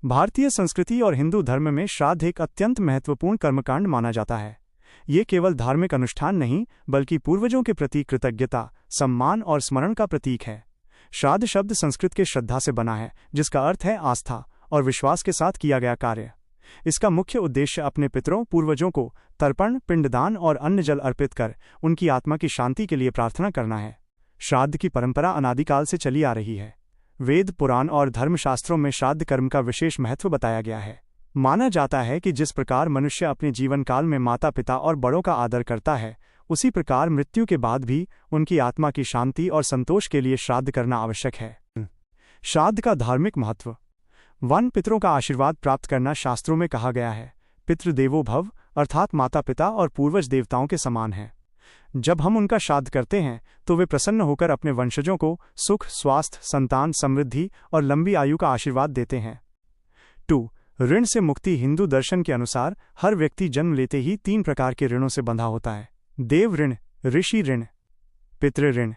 भारतीय संस्कृति और हिंदू धर्म में श्राद्ध एक अत्यंत महत्वपूर्ण कर्मकांड माना जाता है। ये केवल धार्मिक अनुष्ठान नहीं, बल्कि पूर्वजों के प्रति कृतज्ञता, सम्मान और स्मरण का प्रतीक है। श्राद्ध शब्द संस्कृत के श्रद्धा से बना है, जिसका अर्थ है आस्था और विश्वास के साथ किया गया कार्य। इसका मुख्य उद्देश्य अपने पितरों पूर्वजों को तर्पण, पिंडदान और अन्न जल अर्पित कर उनकी आत्मा की शांति के लिए प्रार्थना करना है। श्राद्ध की परंपरा अनादिकाल से चली आ रही है। वेद, पुराण और धर्मशास्त्रों में श्राद्ध कर्म का विशेष महत्व बताया गया है। माना जाता है कि जिस प्रकार मनुष्य अपने जीवन काल में माता पिता और बड़ों का आदर करता है, उसी प्रकार मृत्यु के बाद भी उनकी आत्मा की शांति और संतोष के लिए श्राद्ध करना आवश्यक है। श्राद्ध का धार्मिक महत्व। वन पितरों का आशीर्वाद प्राप्त करना शास्त्रों में कहा गया है। पितृदेवो भव अर्थात माता पिता और पूर्वज देवताओं के समान हैं। जब हम उनका श्राद्ध करते हैं तो वे प्रसन्न होकर अपने वंशजों को सुख, स्वास्थ्य, संतान, समृद्धि और लंबी आयु का आशीर्वाद देते हैं। 2. ऋण से मुक्ति। हिंदू दर्शन के अनुसार हर व्यक्ति जन्म लेते ही 3 प्रकार के ऋणों से बंधा होता है: देव ऋण, ऋषि ऋण, पितृ ऋण।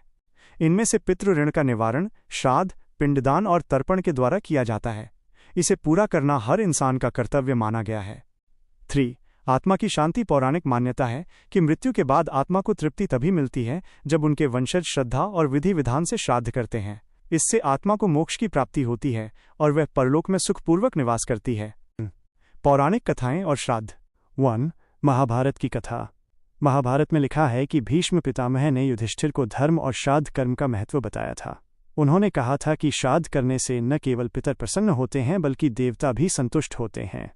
इनमें से पितृ ऋण का निवारण श्राद्ध, पिंडदान और तर्पण के द्वारा किया जाता है। इसे पूरा करना हर इंसान का कर्तव्य माना गया है। 3. आत्मा की शांति। पौराणिक मान्यता है कि मृत्यु के बाद आत्मा को तृप्ति तभी मिलती है जब उनके वंशज श्रद्धा और विधि विधान से श्राद्ध करते हैं। इससे आत्मा को मोक्ष की प्राप्ति होती है और वह परलोक में सुखपूर्वक निवास करती है। पौराणिक कथाएं और श्राद्ध। 1. महाभारत की कथा। महाभारत में लिखा है कि भीष्म पितामह ने युधिष्ठिर को धर्म और श्राद्ध कर्म का महत्व बताया था। उन्होंने कहा था कि श्राद्ध करने से न केवल पितर प्रसन्न होते हैं, बल्कि देवता भी संतुष्ट होते हैं।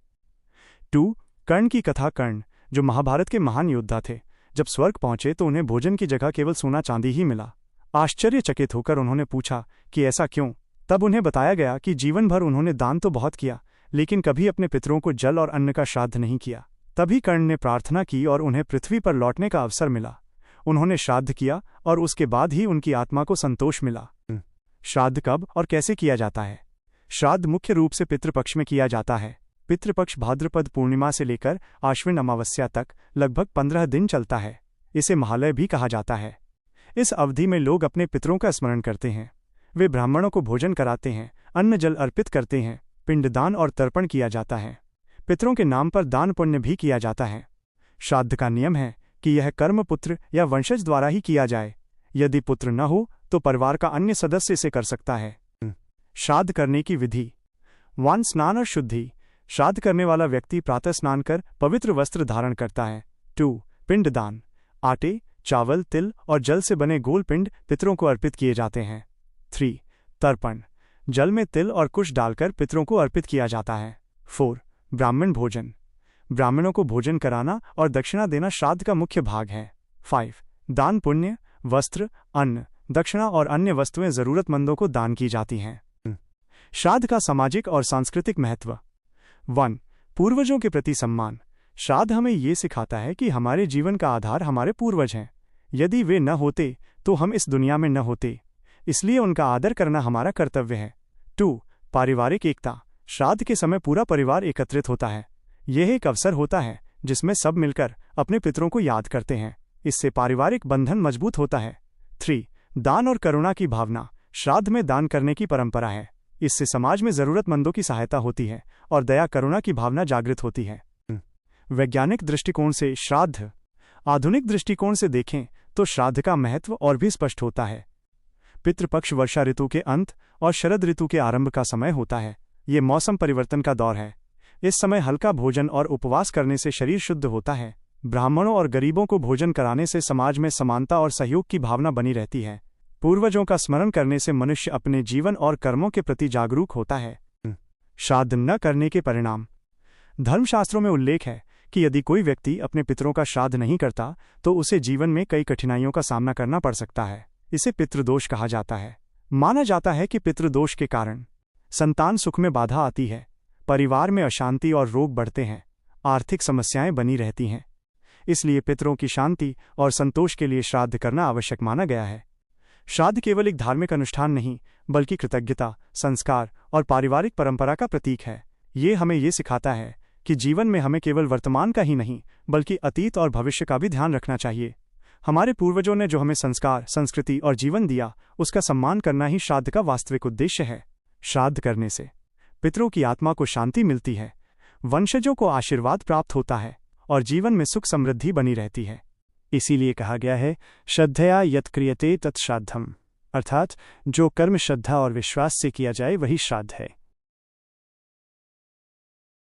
2. कर्ण की कथा। कर्ण, जो महाभारत के महान योद्धा थे, जब स्वर्ग पहुंचे तो उन्हें भोजन की जगह केवल सोना चांदी ही मिला। आश्चर्यचकित होकर उन्होंने पूछा कि ऐसा क्यों। तब उन्हें बताया गया कि जीवन भर उन्होंने दान तो बहुत किया, लेकिन कभी अपने पितरों को जल और अन्न का श्राद्ध नहीं किया। तभी कर्ण ने प्रार्थना की और उन्हें पृथ्वी पर लौटने का अवसर मिला। उन्होंने श्राद्ध किया और उसके बाद ही उनकी आत्मा को संतोष मिला। श्राद्ध कब और कैसे किया जाता है? श्राद्ध मुख्य रूप से पितृपक्ष में किया जाता है। पितृपक्ष भाद्रपद पूर्णिमा से लेकर आश्विन अमावस्या तक लगभग 15 दिन चलता है। इसे महालय भी कहा जाता है। इस अवधि में लोग अपने पितरों का स्मरण करते हैं। वे ब्राह्मणों को भोजन कराते हैं, अन्न जल अर्पित करते हैं, पिंडदान और तर्पण किया जाता है। पितरों के नाम पर दान पुण्य भी किया जाता है। श्राद्ध का नियम है कि यह कर्म पुत्र या वंशज द्वारा ही किया जाए। यदि पुत्र न हो तो परिवार का अन्य सदस्य इसे कर सकता है। श्राद्ध करने की विधि। 1. स्नान और शुद्धि। श्राद्ध करने वाला व्यक्ति प्रातः स्नान कर पवित्र वस्त्र धारण करता है। 2. पिंडदान। आटे, चावल, तिल और जल से बने गोल पिंड पितरों को अर्पित किए जाते हैं। 3. तर्पण। जल में तिल और कुश डालकर पितरों को अर्पित किया जाता है। 4. ब्राह्मण भोजन। ब्राह्मणों को भोजन कराना और दक्षिणा देना श्राद्ध का मुख्य भाग है। 5. दान पुण्य। वस्त्र, अन्न, दक्षिणा और अन्य वस्तुएं जरूरतमंदों को दान की जाती हैं। श्राद्ध का सामाजिक और सांस्कृतिक महत्व। 1. पूर्वजों के प्रति सम्मान। श्राद्ध हमें ये सिखाता है कि हमारे जीवन का आधार हमारे पूर्वज हैं। यदि वे न होते तो हम इस दुनिया में न होते, इसलिए उनका आदर करना हमारा कर्तव्य है। 2. पारिवारिक एकता। श्राद्ध के समय पूरा परिवार एकत्रित होता है। यह एक अवसर होता है जिसमें सब मिलकर अपने पितरों को याद करते हैं। इससे पारिवारिक बंधन मजबूत होता है। 3. दान और करुणा की भावना। श्राद्ध में दान करने की परंपरा है। इससे समाज में जरूरतमंदों की सहायता होती है और दया करुणा की भावना जागृत होती है। वैज्ञानिक दृष्टिकोण से श्राद्ध। आधुनिक दृष्टिकोण से देखें तो श्राद्ध का महत्व और भी स्पष्ट होता है। पितृपक्ष वर्षा ऋतु के अंत और शरद ऋतु के आरंभ का समय होता है। ये मौसम परिवर्तन का दौर है। इस समय हल्का भोजन और उपवास करने से शरीर शुद्ध होता है। ब्राह्मणों और गरीबों को भोजन कराने से समाज में समानता और सहयोग की भावना बनी रहती है। पूर्वजों का स्मरण करने से मनुष्य अपने जीवन और कर्मों के प्रति जागरूक होता है। श्राद्ध न करने के परिणाम। धर्मशास्त्रों में उल्लेख है कि यदि कोई व्यक्ति अपने पितरों का श्राद्ध नहीं करता तो उसे जीवन में कई कठिनाइयों का सामना करना पड़ सकता है। इसे पितृदोष कहा जाता है। माना जाता है कि पितृदोष के कारण संतान सुख में बाधा आती है, परिवार में अशांति और रोग बढ़ते हैं, आर्थिक समस्याएं बनी रहती हैं। इसलिए पितरों की शांति और संतोष के लिए श्राद्ध करना आवश्यक माना गया है। श्राद्ध केवल एक धार्मिक अनुष्ठान नहीं, बल्कि कृतज्ञता, संस्कार और पारिवारिक परंपरा का प्रतीक है। ये हमें ये सिखाता है कि जीवन में हमें केवल वर्तमान का ही नहीं, बल्कि अतीत और भविष्य का भी ध्यान रखना चाहिए। हमारे पूर्वजों ने जो हमें संस्कार, संस्कृति और जीवन दिया, उसका सम्मान करना ही श्राद्ध का वास्तविक उद्देश्य है। श्राद्ध करने से पितरों की आत्मा को शांति मिलती है, वंशजों को आशीर्वाद प्राप्त होता है और जीवन में सुख समृद्धि बनी रहती है। इसीलिए कहा गया है, श्रद्धया यत् क्रियते तत् श्राद्धम्, अर्थात जो कर्म श्रद्धा और विश्वास से किया जाए वही श्राद्ध है।